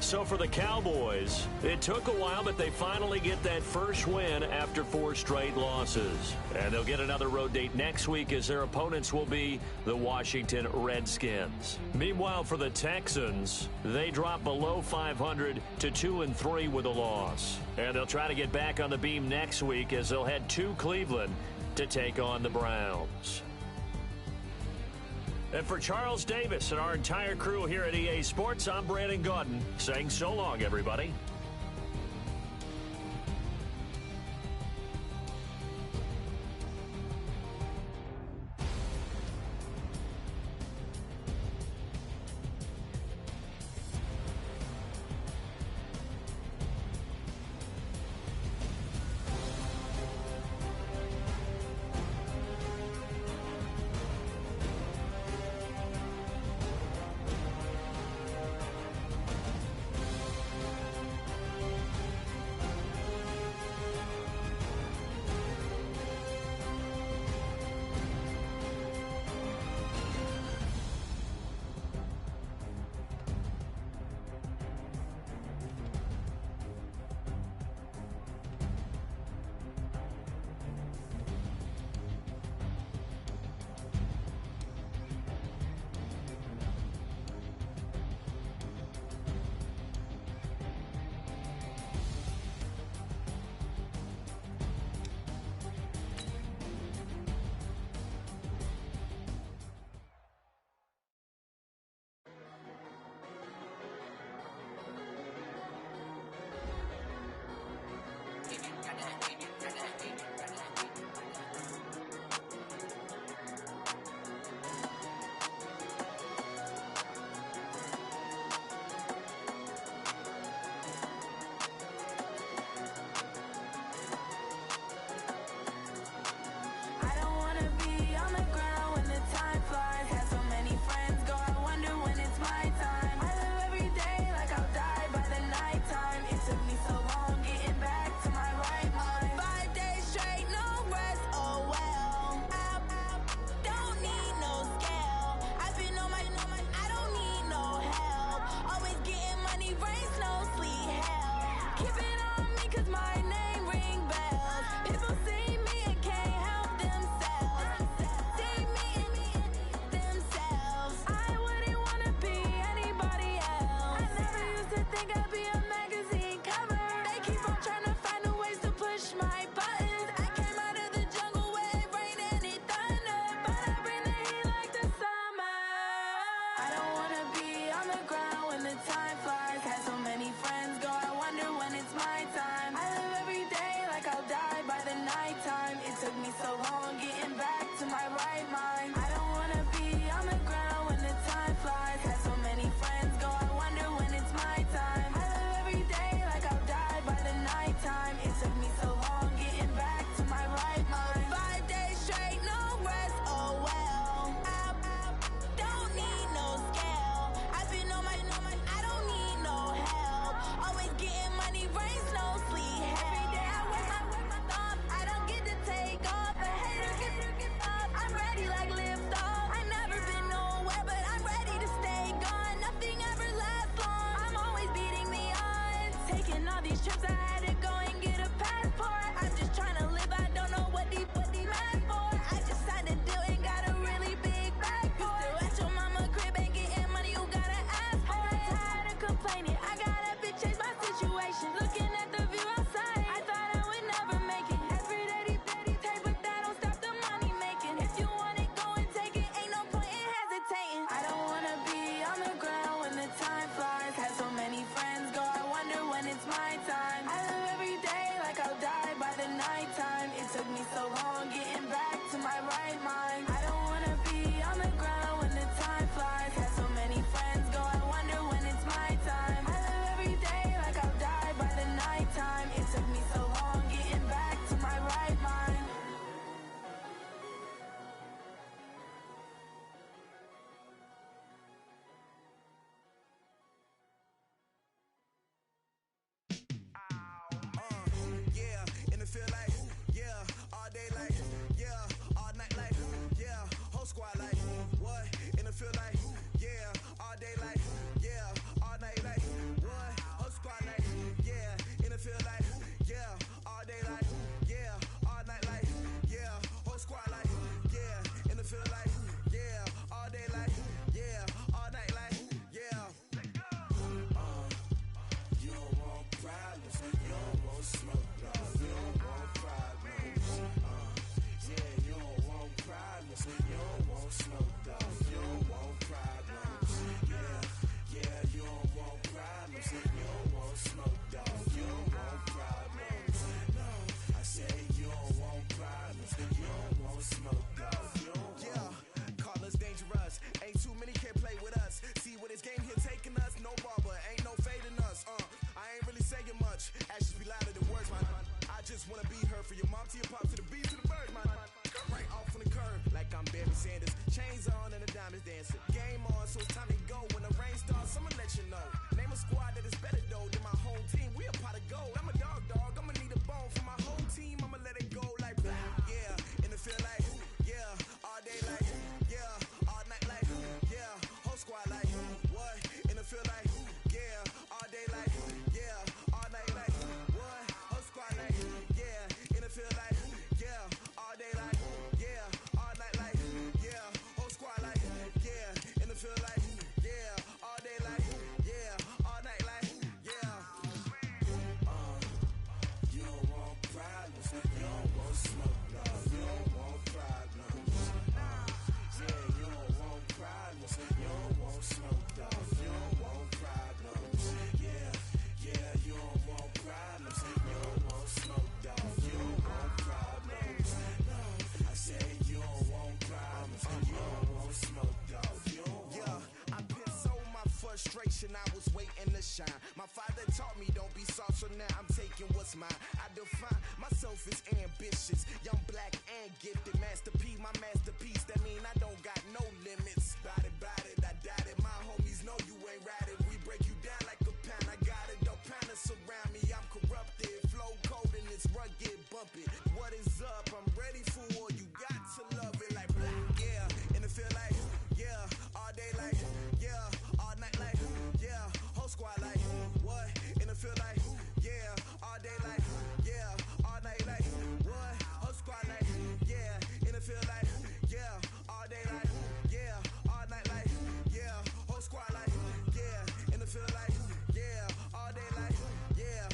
So for the Cowboys, it took a while, but they finally get that first win after 4 straight losses. And they'll get another road date next week as their opponents will be the Washington Redskins. Meanwhile, for the Texans, they drop below 500 to 2-3 with a loss. And they'll try to get back on the beam next week as they'll head to Cleveland to take on the Browns. And for Charles Davis and our entire crew here at EA Sports, I'm Brandon Gaudin saying so long, everybody. took me so long getting back to my right mind. 5 days straight, no rest, oh well. I don't need no scale. I've been on my, I don't need no help. Always getting money, rains, no sleep. Every day I work my thumb. I don't get to take off. A hater get up. I'm ready like lift off. I never been nowhere, but I'm ready to stay gone. Nothing ever lasts long. I'm always beating the odds. Taking all these trips, I had to go and get a passport. I'm just trying to live. I don't know what these mad for. I just signed a deal and got a really big bag for it. Still at your mama crib ain't getting money, you gotta ask for it. Tired of complaining, I got up and changed my situation. Looking at the view outside, I thought I would never make it. Every day they take, but that don't stop the money making. If you want it, go and take it, ain't no point in hesitating. I don't wanna be on the ground when the time flies. Had so many friends go, I wonder when it's my time. I live every day like I'll die by the nighttime. It took me so long getting back to my right mind. I don't wanna be on the ground when the time flies. Had so many friends go, I wonder when it's my time. I live every day like I'll die by the nighttime. It took me so long getting back to my right mind. Yeah, in the field like, yeah, all day like, yeah, all night like, yeah, whole squad like, what? In the field like, yeah, all day like, yeah, all night like, what? Whole squad like, yeah, in the field like, yeah, all day like, yeah, all night like, yeah, whole squad like, yeah, in the field like, yeah, all day like, yeah, all night like, yeah. You don't want problems, you don't want smoke, no. You don't want problems, yeah, you don't want problems, you don't want smoke, dog. You don't want problems, yeah, you don't want problems, you don't want smoke, dog. You don't want problems, no. I say you don't want problems, you don't want smoke, dog. You don't want. Call us dangerous, ain't too many can play with us. See what this game here taking us, no barber, ain't no fading us, I ain't really saying much, actions be louder than words, man. I just wanna be heard from your mom to your pop to the beat to the bird, man. Cut right off on the curb, like I'm Barry Sanders. Chains on and the diamonds dancing. Game on, so it's time to go. When the rain starts, I'ma let you know. Name a squad that is better though than my home team. We a pot of gold. I'm a dog, I'ma need a bone for my whole team. I'ma let it go like, yeah, in the field like, yeah, all day like, yeah, all night like, yeah, whole squad like, what? In the field like, yeah, all day like, yeah, all night like, what? Whole squad like, yeah, in the field like, yeah, all day like, yeah, all night like, yeah, whole squad like, yeah, in the field like, yeah, all day like, yeah, all night like, yeah. You don't want problems, you don't want smoke, no. You don't want problems, yeah, you don't want problems, you don't want smoke, dog. You don't want problems, yeah, you don't want problems, you don't want smoke, dog. You don't want problems, no. I say you don't want problems, you don't want smoke, dog. You don't want. Yeah, I pissed so my frustration, I was waiting to shine. My father taught me don't be soft, so now I'm taking what's mine. I define myself as ambitious, young, black, and gifted. Master P, my masterpiece, that mean I don't got no limits. Bout it, I doubt it. My homies know you ain't ratted. We break you down like a pound. I got it, don't panic surround me. I'm corrupted, flow cold and it's rugged, bumpy. What is up? I'm ready for war. You got to love it like black, yeah. In the field like, yeah, all day like, yeah, all night like, yeah, whole squad like, what? In the field like, yeah, all day like, yeah, all night like, what? Whole squad like, yeah, in the field like, yeah, all day like, yeah, all night like, yeah, whole squad like, yeah, in the field like, yeah, all day like, yeah,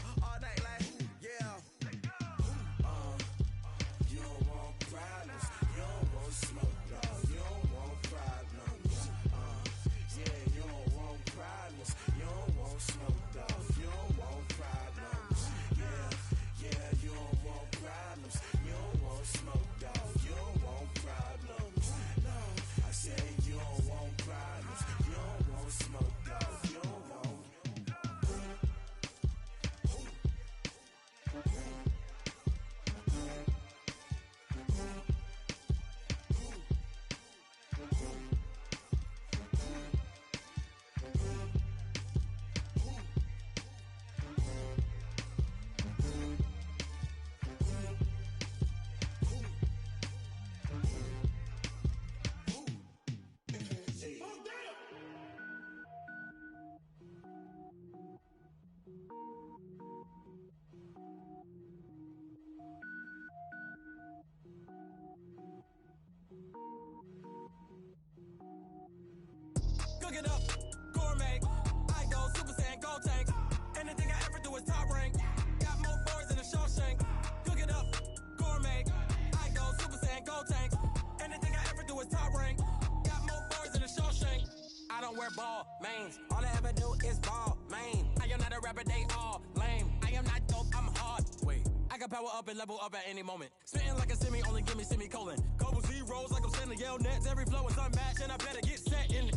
can power up and level up at any moment. Spitting like a semi, only give me semicolon. Couple zeros like I'm sending yell nets. Every flow is unmatched, and I better get set in.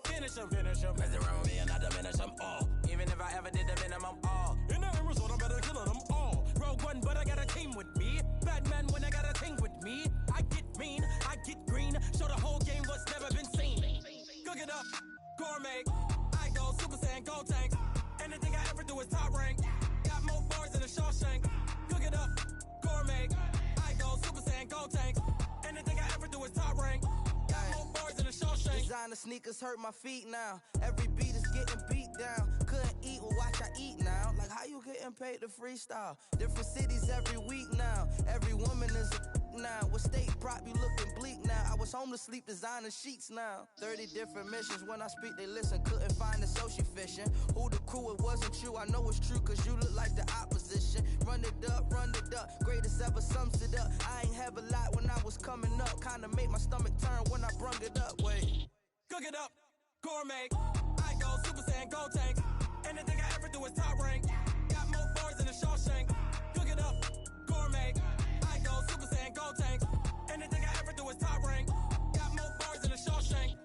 Finish them. Mess around with me and I diminish them all. Even if I ever did the minimum, all. In the end result, I'm better killing them all. Rogue One, but I got a team with me. Batman when I got a team with me. I get mean, I get green. Show the whole game what's never been seen. Cook it up, gourmet. I go Super Saiyan, gold tanks. Anything I ever do is top rank. Got more bars than a Shawshank. Cook it up, gourmet. I go Super Saiyan, gold tanks. Anything I ever do is top rank. Got more bars than a Shawshank. Designer sneakers hurt my feet now. Every beat is getting beat down. Couldn't eat, well watch I eat now. Like how you getting paid to freestyle? Different cities every week now. Every woman is a now. With state prop, you looking bleak now. I was home to sleep, designer sheets now. 30 different missions. When I speak, they listen. Couldn't find it, so she fishing. Who the crew, it wasn't you. I know it's true, cause you look like the opposition. Run it up. Greatest ever sums it up. I ain't have a lot when I was coming up. Kinda made my stomach turn when I brung it up. Wait. Cook it up, gourmet. I go Super Saiyan, gold tanks. Anything I ever do is top rank. Got more bars than a Shawshank. Cook it up, gourmet. I go Super Saiyan, gold tanks. Anything I ever do is top rank. Got more bars than a Shawshank.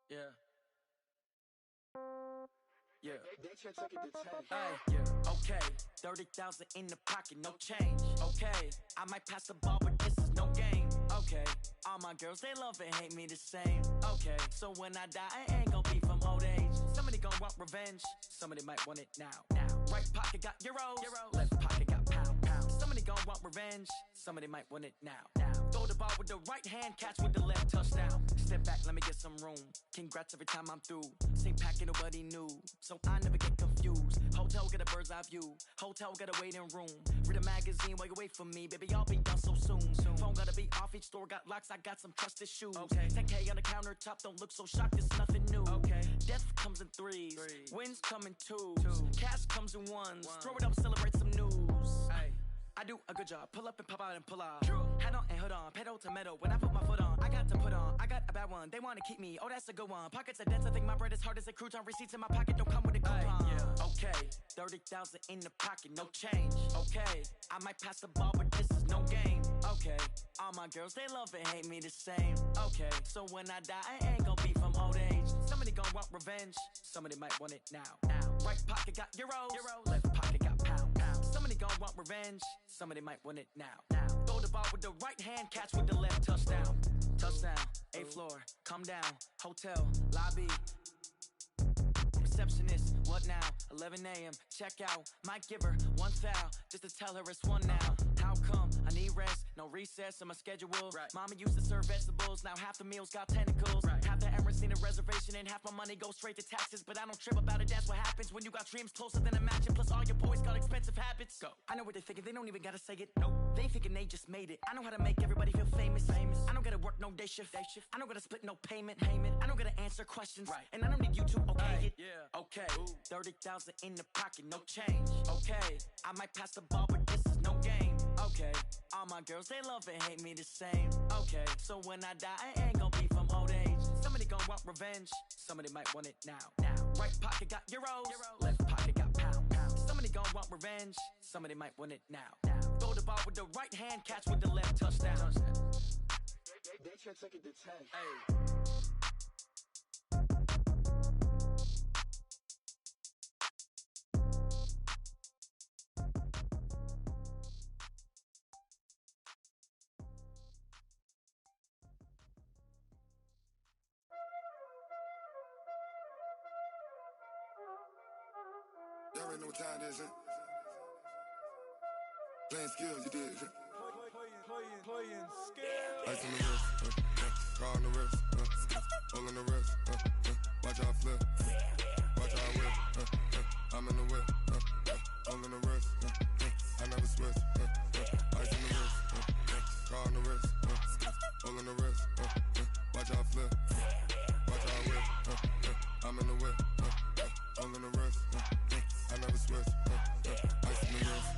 Yeah. Yeah. Okay. 30,000 in the pocket, no change. Okay. I might pass the ball, but this is no game. Okay. All my girls, they love and hate me the same. Okay. So when I die, I ain't gonna be from old age. Somebody gonna want revenge. Somebody might want it now. Right pocket got euros. Left pocket got pound. Somebody gonna want revenge. Somebody might want it now. Throw the ball with the right hand, catch with the left, touchdown. Step back, let me get some room. Congrats every time I'm through. Same packet, nobody knew. So I never get confused. Hotel get a bird's eye view. Hotel get a waiting room. Read a magazine while you wait for me. Baby, I'll be done so soon. Phone gotta be off, each store got locks. I got some trusted shoes. Okay. 10K on the countertop, don't look so shocked, it's nothing new. Okay. Death comes in threes. Wins come in twos. Cash comes in ones. Throw it up, celebrate some news. Hey. I do a good job, pull up and pop out and pull off. Hat on and hood on, pedal to metal. When I put my foot on, I got to put on. I got a bad one, they wanna keep me. Oh, that's a good one. Pockets are dense, I think my bread is hard as a crouton. Receipts in my pocket don't come with a coupon. Yeah. Okay, 30,000 in the pocket, no change. Okay, I might pass the ball, but this is no game. Okay, all my girls, they love and hate me the same. Okay, so when I die, I ain't gonna be from old age. Somebody gonna want revenge, somebody might want it now. Right pocket got euros. Left pocket got pound. Somebody gonna want revenge, somebody might want it now. Throw the ball with the right hand, catch with the left, touchdown. Touchdown, 8th floor, come down, hotel, lobby. Receptionist, what now? 11 a.m., check out. Might give her one foul, just to tell her it's one now. How come? I need rest, no recess in my schedule. Right. Mama used to serve vegetables, now half the meals got tentacles. Right. Half the Emirates need a reservation and half my money goes straight to taxes. But I don't trip about it, that's what happens when you got dreams closer than a mansion. Plus all your boys got expensive habits. Go. I know what they're thinking, they don't even gotta say it. Nope. They thinking they just made it. I know how to make everybody feel famous. I don't gotta work no day shift. I don't gotta split no payment. I don't gotta answer questions. Right. And I don't need you to okay it. Yeah. Okay, 30,000 in the pocket, no change. Okay, I might pass the ball, but this is no game. Okay, all my girls, they love and hate me the same. Okay, so when I die, I ain't gonna be from old age. Somebody gonna want revenge, somebody might want it now. Right pocket got euros. Left pocket got pound. Somebody gonna want revenge, somebody might want it now. Throw the ball with the right hand, catch with the left, touchdown. They should take it to 10. Hey. Y'all already know what time it is, huh? Playing skills, you did, huh? Playing skills. Ice on the wrist, car on the wrist, hole in the wrist, watch how I flip, watch how I whip, I'm in the whip, hole in the wrist, I never switch, ice on the wrist, car on the wrist, hole in the wrist, watch how I flip, watch how I whip, I'm in the whip, hole in the wrist, I never switch, ice on the wrist,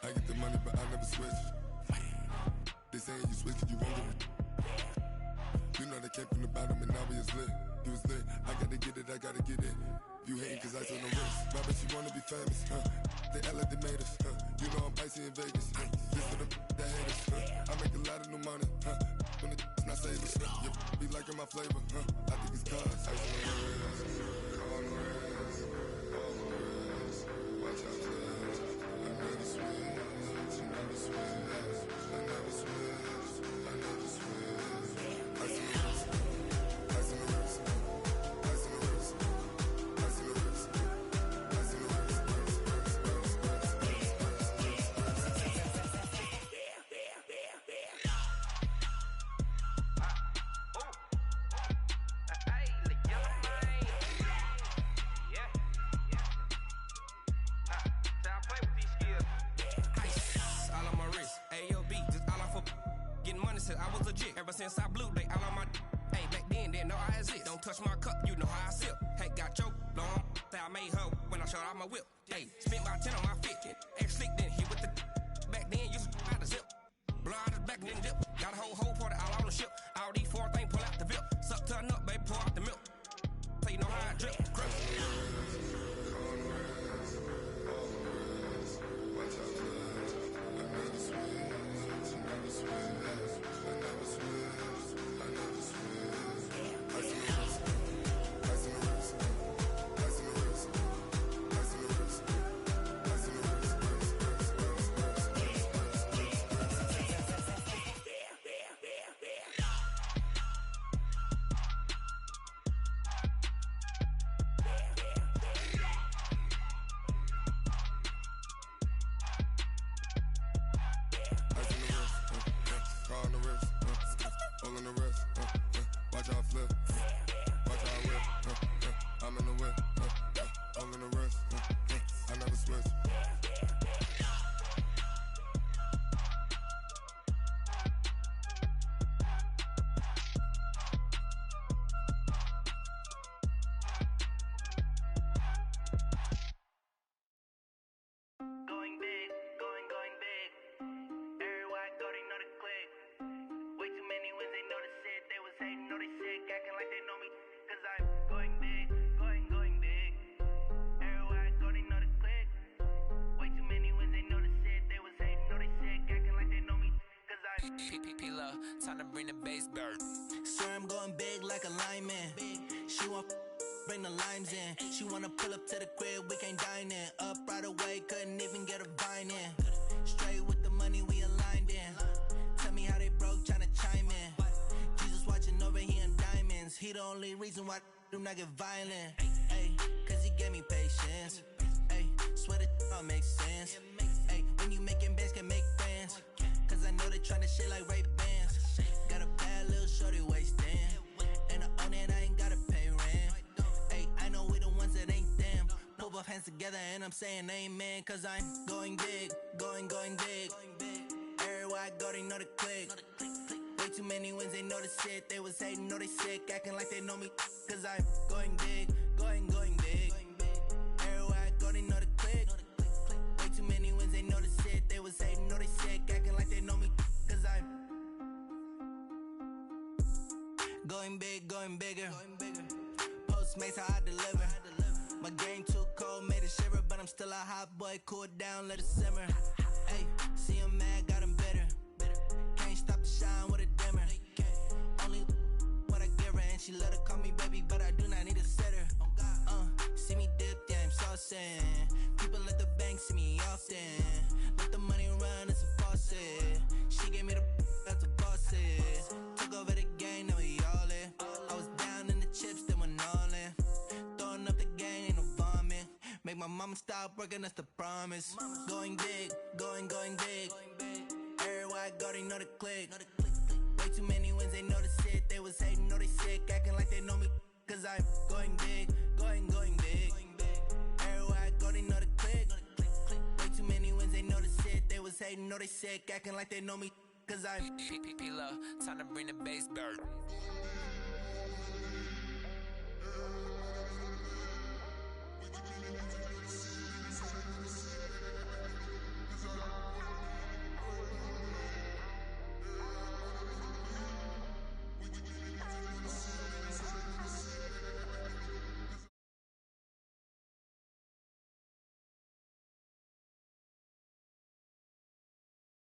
I get the money but I never switch. They saying you switch, you won't give a. You know they came from the bottom and now we is lit. You was lit, I gotta get it, I gotta get it. You hating cause I told no wrist. My bitch, you wanna be famous, They act like they made us, You know I'm icy in Vegas, This for the that hate us, I make a lot of new money, When it's not savings, You be liking my flavor, I think it's cause ice on the wrist, on the wrist, on the wrist. Watch out, please. I never switch, you never switch. I never switch, I never switch. Ice on the wrist, ice on the wrist, ice on the wrist, ice on the wrist, ice on the wrist. I was legit ever since I blew they all on my hey back then didn't know I exist. Don't touch my cup, you know how I sip. Hey, got your long that I made her when I showed out my whip. Hey, spent about 10 on my fit. Ex slick then hit with the back then used to out the zip. Blow out his back then dip. Got a whole party all on the ship. All these 4 things pull out the VIP. Suck turn up, baby, pour out the milk. So you know how I drip. Crush. Time to bring the bass bird. Swear I'm going big like a lineman. She want bring the limes in. She wanna pull up to the crib, we can't dine in. Up right away, couldn't even get a vine in. Straight with the money we aligned in. Tell me how they broke, tryna chime in. Jesus watching over here in diamonds. He the only reason why do not get violent. Ay, cause he gave me patience. Ay, swear that all makes sense. Ay, when you making bands can make friends. Cause I know they tryna shit like Ray Bans. Got a bad little shorty wasting. And I own it, I ain't gotta pay rent. Ay, I know we the ones that ain't them. Pull both hands together and I'm saying amen. Cause I'm going big, going big. Everywhere I go, they know the click. Way too many wins, they know the shit. They was hating, know they sick, acting like they know me. Cause I'm going big, going big. Everywhere I go, they know the click. Way too many wins, they know the shit. They was hating, know they sick, acting like they know me. Cause I'm going big, going bigger. Postmates how I deliver. My game too cold, made it shiver. But I'm still a hot boy, cool down, let it simmer. Ay, see him mad, got him bitter. Can't stop the shine with a dimmer. Only what I give her, and she let her call me baby, but I do not need a sitter. See me dip, yeah, I'm saucing. People at the bank see me often. Let the money run, it's a faucet. She gave me the that's a faucet. Took over the game, now we all in. I was down in the chips, then went all in. Throwing up the game, ain't no vomit. Make my mama stop working, that's the promise. Going big, going big. Everywhere I go, they know the click. Way too many wins, they know the shit. They was hating, know they sick, acting like they know me. Cause I'm going big, going big. Everywhere I go, they know the click. Way too many wins, they know the shit. They was hating, know they sick, acting like they know me. Cause I'm P-Love, time to bring the bass bird.